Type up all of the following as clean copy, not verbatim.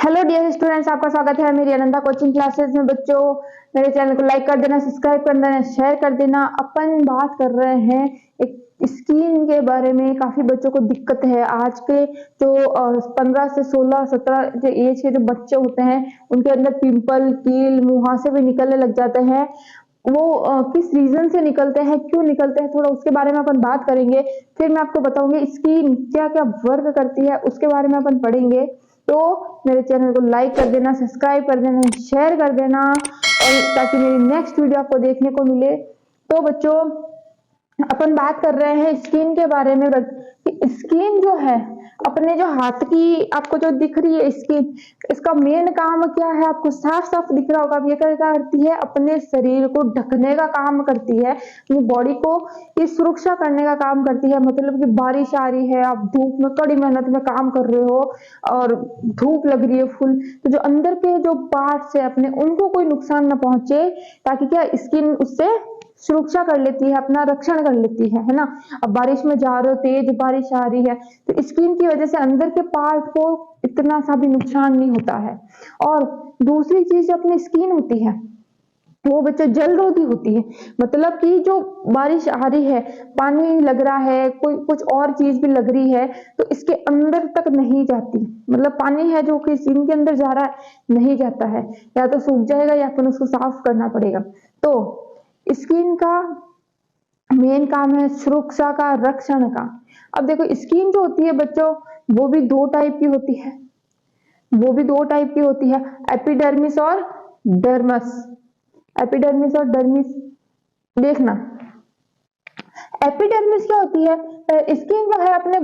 Hello dear students, आपका स्वागत है मेरी अनंता कोचिंग क्लासेस में। बच्चों, मेरे चैनल को लाइक कर देना, सब्सक्राइब कर देना, शेयर कर देना। अपन बात कर रहे हैं एक स्किन के बारे में। काफी बच्चों को दिक्कत है। आज के जो 15 से 16 17 जो एज के जो बच्चे होते हैं, उनके अंदर पिंपल, कील, मुहासे भी निकलने लग जाते हैं। वो किस रीजन से निकलते हैं, क्यों निकलते हैं, थोड़ा उसके बारे में अपन बात करेंगे। फिर मैं आपको बताऊंगी स्किन क्या क्या वर्क करती है, उसके बारे में अपन पढ़ेंगे। तो मेरे चैनल को लाइक कर देना, सब्सक्राइब कर देना, शेयर कर देना, और ताकि मेरी नेक्स्ट वीडियो आपको देखने को मिले। तो बच्चों, अपन बात कर रहे हैं स्किन के बारे में। स्किन जो है, अपने जो हाथ की आपको जो दिख रही है स्किन, इसका मेन काम क्या है? आपको साफ साफ दिख रहा होगा। ये क्या करती है? अपने शरीर को ढकने का काम करती है, अपनी बॉडी को ये सुरक्षा करने का काम करती है। मतलब कि बारिश आ रही है, आप धूप में कड़ी मेहनत में काम कर रहे हो और धूप लग रही है फुल, तो जो अंदर के जो पार्ट्स है अपने, उनको कोई नुकसान ना पहुंचे, ताकि क्या स्किन उससे सुरक्षा कर लेती है, अपना रक्षण कर लेती है ना। अब बारिश में जा रहे हो, तेज बारिश आ रही है, तो स्किन की वजह से अंदर के पार्ट को इतना सा भी नुकसान नहीं होता है। और दूसरी चीज अपनी स्किन होती है, वो बच्चों जल रोधी होती है। मतलब कि जो बारिश आ रही है, पानी लग रहा है, कोई कुछ और चीज भी लग रही है, तो इसके अंदर तक नहीं जाती। मतलब पानी है जो कि स्किन के अंदर जा रहा है, नहीं जाता है, या तो सूख जाएगा या फिर उसको साफ करना पड़ेगा। तो स्किन का मेन काम है सुरक्षा का, रक्षण का। अब देखो, स्किन जो होती है बच्चों, वो भी दो टाइप की होती है। एपिडर्मिस और डर्मस। एपिडर्मिस और डर्मिस देखना। एपिडर्मिस क्या होती है? स्किन जो है अपनी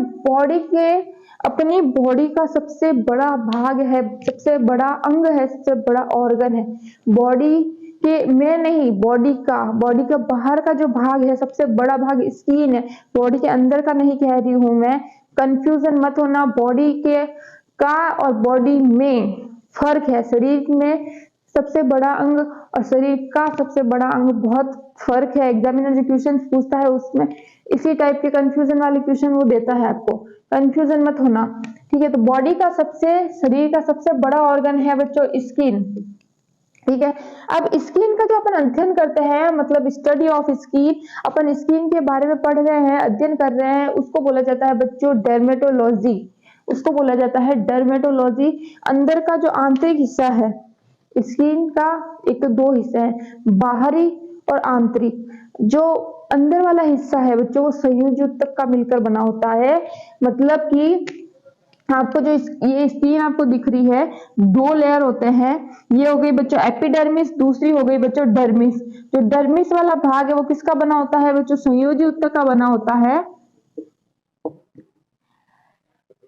बॉडी का सबसे बड़ा भाग है, सबसे बड़ा अंग है, सबसे बड़ा ऑर्गन है। बॉडी के में नहीं, बॉडी का बाहर का जो भाग है, सबसे बड़ा भाग स्किन है। बॉडी के अंदर का नहीं कह रही हूं मैं, कंफ्यूजन मत होना। बॉडी के का और बॉडी में फर्क है। शरीर में सबसे बड़ा अंग और शरीर का सबसे बड़ा अंग बहुत फर्क है। एग्जामिनर जो क्वेश्चन पूछता है उसमें इसी टाइप के कंफ्यूजन वाले क्वेश्चन वो देता है आपको, कंफ्यूजन मत होना, ठीक है। तो बॉडी का शरीर का सबसे बड़ा ऑर्गन है बच्चों स्किन, ठीक है। अब स्किन का जो अपन अध्ययन करते हैं, मतलब study of skin, upon skin के बारे में पढ़ रहे हैं, अध्ययन कर रहे हैं, उसको बोला जाता है बच्चों डर्मेटोलॉजी। उसको बोला जाता है डर्मेटोलॉजी। अंदर का जो आंतरिक हिस्सा है स्किन का, एक तो दो हिस्से हैं, बाहरी और आंतरिक। जो अंदर वाला हिस्सा है बच्चों, वो संयुज ऊतक का मिलकर बना होता है। मतलब कि आपको जो ये स्किन आपको दिख रही है, दो लेयर होते हैं। ये हो गई बच्चों एपिडर्मिस, दूसरी हो गई बच्चों डर्मिस। जो डर्मिस वाला भाग है वो किसका बना होता है बच्चों? संयोजी ऊतक का बना होता है।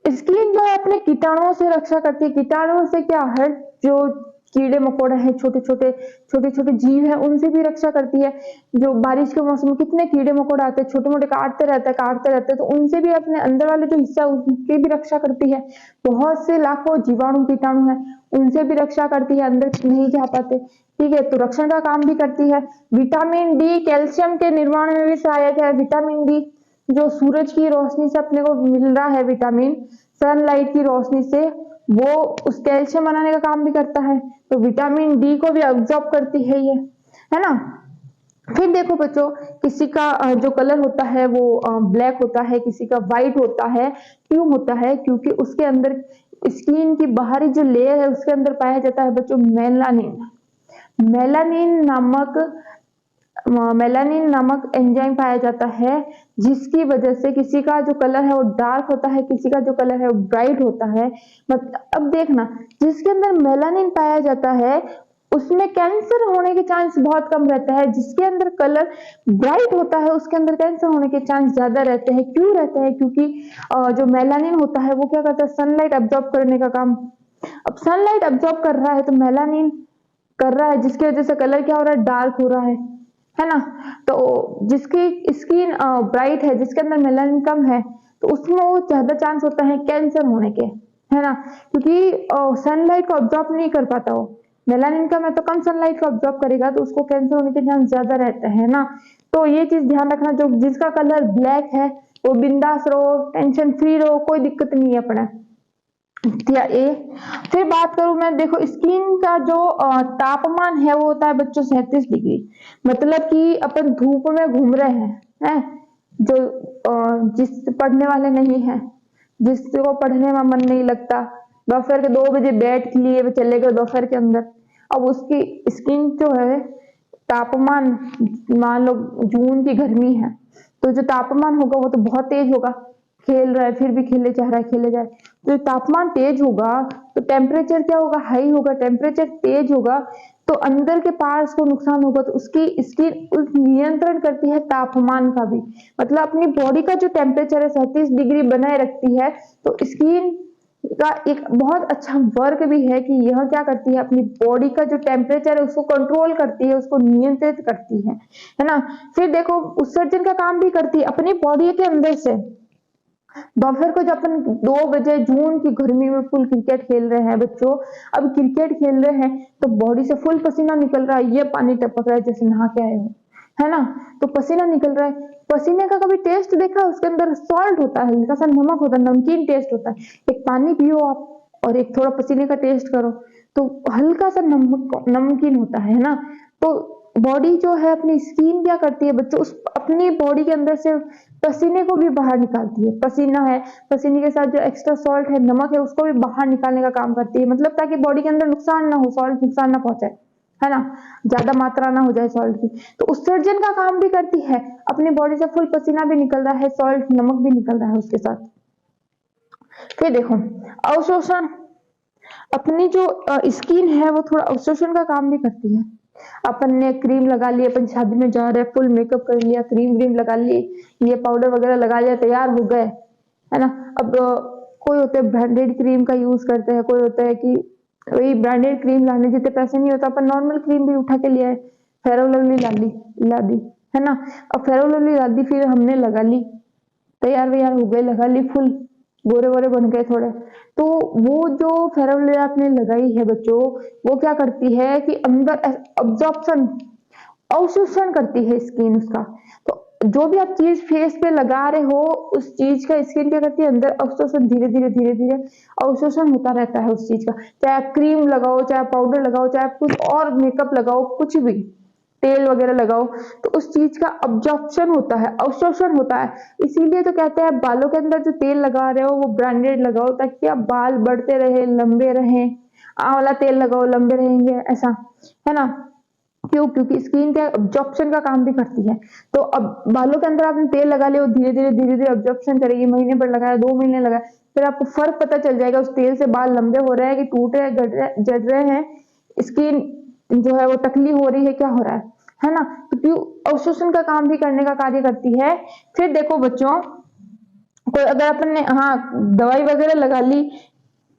स्किन जो है अपने कीटाणुओं से रक्षा करती है। कीटाणुओं से क्या है? जो कीड़े मकोड़े हैं, छोटे छोटे जीव है, उनसे भी रक्षा करती है। जो बारिश के मौसम में कितने कीड़े मकोड़े आते हैं, छोटे मोटे काटते रहते हैं, तो उनसे भी अपने अंदर वाले जो हिस्सा है उनकी भी रक्षा करती है। बहुत से लाखों जीवाणु कीटाणु है, उनसे भी रक्षा करती है, अंदर नहीं जा पाते, ठीक है। तो रक्षण का काम भी करती है। विटामिन डी कैल्शियम के निर्माण में भी सहायक है। विटामिन डी जो सूरज की रोशनी से अपने को मिल रहा है, विटामिन सनलाइट की रोशनी से, वो उस कैल्शियम बनाने का काम भी करता है। तो विटामिन डी को भी अब्जॉर्ब करती है ये, है ना। फिर देखो बच्चों, किसी का जो कलर होता है वो ब्लैक होता है, किसी का व्हाइट होता है। क्यों होता है? क्योंकि उसके अंदर स्किन की बाहरी जो लेयर है उसके अंदर पाया जाता है बच्चों मेलानिन। मेलानिन नामक मेलानिन नामक एंजाइम पाया जाता है, जिसकी वजह से किसी का जो कलर है वो डार्क होता है, किसी का जो कलर है वो ब्राइट होता है। अब देखना, जिसके अंदर मेलानिन पाया जाता है उसमें कैंसर होने के चांस बहुत कम रहता है। जिसके अंदर कलर ब्राइट होता है उसके अंदर कैंसर होने के चांस ज्यादा रहते हैं। क्यों रहते हैं? क्योंकि जो मेलानिन होता है वो क्या करता है? सनलाइट अब्जॉर्ब करने का काम। अब सनलाइट अब्जॉर्ब कर रहा है तो मेलानिन कर रहा है, जिसकी वजह से कलर क्या हो रहा है? डार्क हो रहा है ना। तो जिसकी स्किन ब्राइट है, जिसके अंदर मेलानिन कम है, तो उसमें वो ज्यादा चांस होता है कैंसर होने के, है ना। क्योंकि सनलाइट को ऑब्जॉर्व नहीं कर पाता वो, मेलानिन कम है तो कम सनलाइट को ऑब्जॉर्व करेगा, तो उसको कैंसर होने के चांस ज्यादा रहते हैं ना। तो ये चीज ध्यान रखना, जो जिसका कलर ब्लैक है वो बिंदास रहो, टेंशन फ्री रहो, कोई दिक्कत नहीं है अपना, या ए। फिर बात करूं मैं, देखो स्किन का जो तापमान है वो होता है बच्चों 37 डिग्री। मतलब कि अपन धूप में घूम रहे हैं, जो जिस पढ़ने वाले नहीं है, जिसको पढ़ने में मन नहीं लगता, दोपहर के 2 बजे बैठ लिए चले गए दोपहर के अंदर, अब उसकी स्किन जो है तापमान, मान लो जून की गर्मी है तो जो तापमान होगा वो तो बहुत तेज होगा, खेल रहा है फिर भी खेले जा रहा है, खेले जाए, तो तापमान तेज होगा तो टेम्परेचर क्या होगा, हाई होगा, टेम्परेचर तेज होगा तो अंदर के पार्ट्स को नुकसान होगा, तो उसकी स्किन उस नियंत्रण करती है तापमान का भी। मतलब अपनी बॉडी का जो टेम्परेचर है 37 डिग्री बनाए रखती है, तो स्किन का एक बहुत अच्छा वर्क भी है कि यह क्या करती है, अपनी बॉडी का जो टेम्परेचर है उसको कंट्रोल करती है, उसको नियंत्रित करती है ना। फिर देखो उत्सर्जन का काम भी करती है अपनी बॉडी के अंदर से। दोपहर को जब अपन 2 बजे जून की गर्मी में फुल क्रिकेट खेल रहे हैं बच्चों, अब क्रिकेट खेल रहे हैं तो बॉडी से फुल पसीना निकल रहा है, ये पानी टपक रहा है जैसे नहा के आए हो, है ना। तो पसीना निकल रहा है, पसीने का कभी टेस्ट देखा, उसके अंदर सॉल्ट होता है, हल्का सा नमक होता है, नमकीन टेस्ट होता है। एक पानी पियो आप और एक थोड़ा पसीने का टेस्ट करो तो हल्का सा नमक नमकीन होता है ना। तो बॉडी जो है अपनी स्किन क्या करती है बच्चों, उस अपनी बॉडी के अंदर से पसीने को भी बाहर निकालती है। पसीना है, पसीने के साथ जो एक्स्ट्रा सॉल्ट है, नमक है, उसको भी बाहर निकालने का काम करती है, मतलब ताकि बॉडी के अंदर नुकसान ना हो, सॉल्ट नुकसान ना पहुंचाए, है ना, ज्यादा मात्रा ना हो जाए सॉल्ट की। तो उत्सर्जन का काम भी करती है, अपनी बॉडी से फुल पसीना भी निकल रहा है, सॉल्ट नमक भी निकल रहा है उसके साथ। फिर देखो अवशोषण, अपनी जो स्किन है वो थोड़ा अवशोषण का काम भी करती है। अपन ने क्रीम लगा ली, अपन शादी में जा रहे हैं, फुल मेकअप कर लिया, क्रीम व्रीम लगा ली, ये पाउडर वगैरह लगा लिया, तैयार हो गए, है ना। अब कोई होते हैं ब्रांडेड क्रीम का यूज करते हैं, कोई होता है कि वही ब्रांडेड क्रीम लाने जितने पैसे नहीं होता, अपन नॉर्मल क्रीम भी उठा के लिया है, फेयर लवली ला दी, है ना। अब फेयर लवली ला दी, फिर हमने लगा ली, तैयार वैयार हो गए, लगा ली, फुल गोरे वोरे बन गए थोड़े। तो वो जो फेयर लवली आपने लगाई है बच्चों, वो क्या करती है कि अंदर अब्जॉर्प्शन, अवशोषण करती है स्किन उसका। तो जो भी आप चीज फेस पे लगा रहे हो उस चीज का स्किन क्या करती है, अंदर अवशोषण धीरे धीरे धीरे धीरे अवशोषण होता रहता है उस चीज का। चाहे आप क्रीम लगाओ, चाहे पाउडर लगाओ, चाहे आप कुछ और मेकअप लगाओ, कुछ भी तेल वगैरह लगाओ, तो उस चीज का अब्जॉर्प्शन होता है, अवशोषण होता है। इसीलिए तो कहते हैं बालों के अंदर जो तेल लगा रहे हो वो ब्रांडेड लगाओ, ताकि आप बाल बढ़ते रहे, लंबे रहे। वाला तेल लगाओ, लंबे रहेंगे, ऐसा, है ना। क्यों? क्योंकि स्किन क्या अब्जॉर्प्शन का काम भी करती है। तो अब बालों के अंदर आपने तेल लगा लिया, धीरे धीरे अब्जॉर्प्शन करेगी, महीने भर लगाया, 2 महीने लगाया, फिर आपको फर्क पता चल जाएगा उस तेल से बाल लंबे हो रहे हैं कि टूट रहे, झड़ रहे हैं, स्किन जो है वो टकली हो रही है, क्या हो रहा है ना। तो क्यों अवशोषण का काम भी करने का कार्य करती है। फिर देखो बच्चों, कोई अगर अपन ने हाँ दवाई वगैरह लगा ली,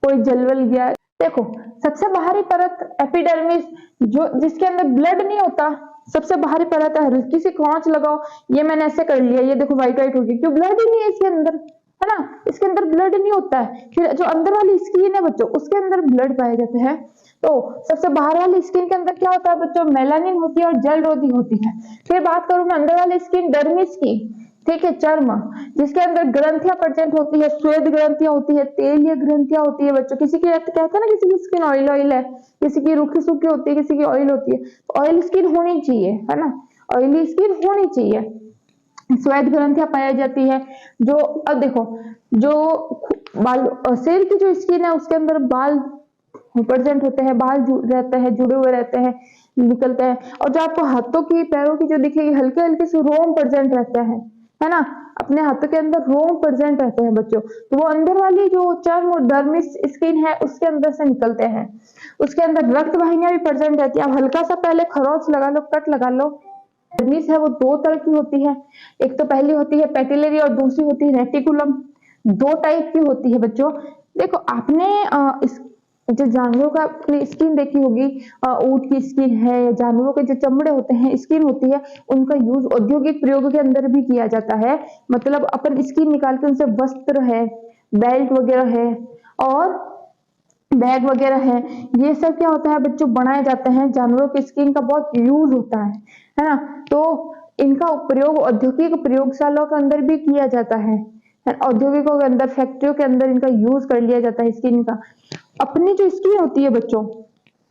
कोई जलवल गया, देखो सबसे बाहरी परत एपिडर्मिस, जो जिसके अंदर ब्लड नहीं होता, सबसे बाहरी परत है, हल्की सी खौंच लगाओ, ये मैंने ऐसे कर लिया, ये देखो व्हाइट व्हाइट होगी, क्यों? ब्लड ही नहीं है इसके अंदर, है ना, इसके अंदर ब्लड नहीं होता है। फिर जो अंदर वाली स्किन है बच्चों, उसके अंदर ब्लड पाए जाते हैं। तो सबसे बाहर वाली स्किन के अंदर क्या होता है बच्चों, मेलानिन होती है और जल रोधी होती है। फिर बात करूं मैं अंदर वाली स्किन डर्मिस की, ठीक है, चर्म, जिसके अंदर ग्रंथियां प्रेजेंट होती है, श्वेत ग्रंथियां होती है, तेलीय ग्रंथियां होती है बच्चों। किसी की कहते हैं ना, किसी की स्किन ऑयल ऑयल है, किसी की रूखी सूखी होती है, किसी की ऑयल होती है, तो ऑयल स्किन होनी चाहिए, है ना, ऑयली स्किन होनी चाहिए। श्वेत ग्रंथियां पाई जाती है। जो अब देखो, जो बाल सिर की जो स्किन है उसके अंदर बाल प्रेजेंट होते हैं, बाल रहते हैं, जुड़े हुए रहते हैं, निकलते हैं। और जो आपको हाथों की पैरों की जो दिखेगी, हल्के हल्के से रोम प्रेजेंट रहते हैं, है ना, अपने हाथों के अंदर रोम प्रेजेंट रहते हैं बच्चों। तो वो अंदर वाली जो चर्म और डर्मिस स्किन है उसके अंदर से निकलते हैं। उसके अंदर रक्त वाहिनियां भी प्रेजेंट रहती है। आप हल्का सा पहले खरोच लगा लो, कट लगा लो। डर्मिस है वो 2 तरह की होती है, एक तो पहली होती है पेटिलरी और दूसरी होती है रेटिकुलम। 2 टाइप की होती है बच्चों। देखो आपने इस जो जानवरों का अपनी स्किन देखी होगी, ऊंट की स्किन है, या जानवरों के जो चमड़े होते हैं, स्किन होती है, उनका यूज औद्योगिक प्रयोग के अंदर भी किया जाता है। मतलब अपन स्किन निकाल के उनसे वस्त्र है, बेल्ट वगैरह है और बैग वगैरह है, ये सब क्या होता है बच्चों, बनाए जाते हैं। जानवरों की स्किन का बहुत यूज होता है ना। तो इनका प्रयोग औद्योगिक प्रयोगशालाओं के अंदर भी किया जाता है। औद्योगिकों के अंदर, फैक्ट्रियों के अंदर इनका यूज कर लिया जाता है स्किन का। अपनी जो स्किन होती है बच्चों,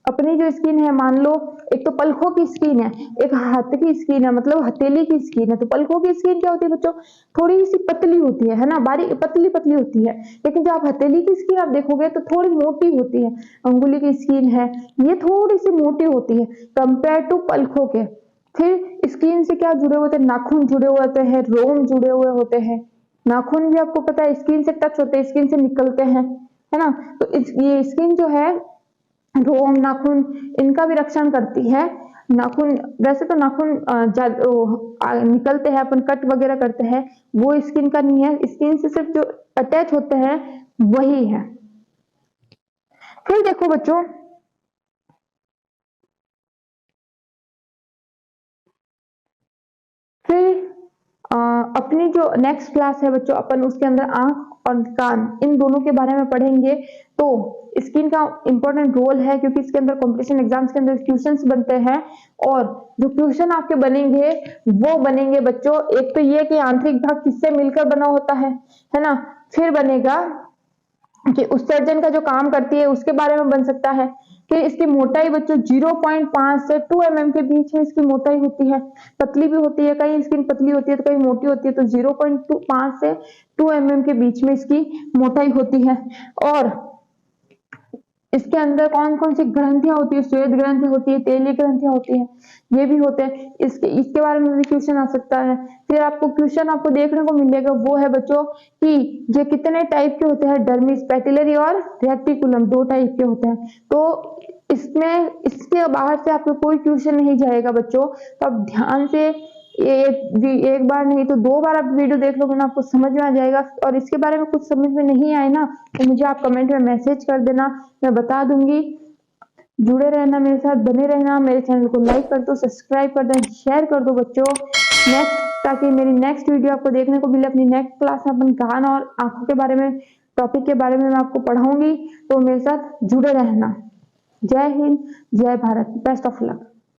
अपनी जो स्किन है, मान लो एक तो पलकों की स्किन है, एक हाथ की स्किन है, मतलब हथेली की स्किन है। तो पलकों की स्किन क्या होती है बच्चों, थोड़ी सी पतली होती है ना, बारीक पतली पतली होती है। लेकिन जब आप हथेली की स्किन आप देखोगे तो थोड़ी मोटी होती है। अंगुली की स्किन है, ये थोड़ी सी मोटी होती है कंपेयर टू पलकों के। फिर स्किन से क्या जुड़े हुए होते हैं, नाखून जुड़े हुए होते हैं, रोम जुड़े हुए होते हैं। नाखून भी आपको पता है स्किन से टच होते हैं, स्किन से निकलते हैं, है ना। तो ये स्किन जो है, रोम, नाखून, इनका भी रक्षण करती है। नाखून, वैसे तो नाखून निकलते हैं, अपन कट वगैरह करते हैं, वो स्किन का नहीं है। स्किन से सिर्फ जो अटैच होते हैं वही है। फिर देखो बच्चों, फिर अपनी जो नेक्स्ट क्लास है बच्चों, अपन उसके अंदर आंख और कान इन दोनों के बारे में पढ़ेंगे। तो स्किन का इंपॉर्टेंट रोल है, क्योंकि इसके अंदर कंपटीशन एग्जाम्स के अंदर क्वेश्चंस बनते हैं। और जो क्वेश्चन आपके बनेंगे वो बनेंगे बच्चों, एक तो ये कि आंतरिक भाग किससे मिलकर बना होता है ना। फिर बनेगा कि उत्सर्जन का जो काम करती है उसके बारे में बन सकता है। कि इसकी मोटाई बच्चों 0.5 से 2 mm के बीच में इसकी मोटाई होती है। पतली भी होती है, कहीं स्किन पतली होती है तो कहीं मोटी होती है। तो 0.5 से 2 mm के बीच में इसकी मोटाई होती है। और इसके अंदर कौन कौन सी ग्रंथियां होती है, श्वेत ग्रंथि होती है, तेलीय ग्रंथियां होती है, ये भी होते हैं। इसके बारे में भी क्वेश्चन आ सकता है। फिर आपको क्वेश्चन आपको देखने को मिलेगा, वो है बच्चों कि ये कितने टाइप के होते हैं, डर्मिस, पेपिलरी और रेटिकुलम, 2 टाइप के होते हैं। तो इसमें इसके बाहर से आपको कोई क्वेश्चन नहीं जाएगा बच्चों। तो आप ध्यान से एक बार नहीं तो 2 बार आप वीडियो देख लोगे ना, आपको समझ में आ जाएगा। और इसके बारे में कुछ समझ में नहीं आए ना, तो मुझे आप कमेंट में मैसेज कर देना, मैं बता दूंगी। जुड़े रहना मेरे साथ, बने रहना। मेरे चैनल को लाइक कर दो, सब्सक्राइब कर दो, शेयर कर दो बच्चों, नेक्स्ट, ताकि मेरी नेक्स्ट वीडियो आपको देखने को मिले। अपनी नेक्स्ट क्लास में अपन कान और आंखों के बारे में, टॉपिक के बारे में मैं आपको पढ़ाऊंगी। तो मेरे साथ जुड़े रहना। जय हिंद, जय भारत, बेस्ट ऑफ लक।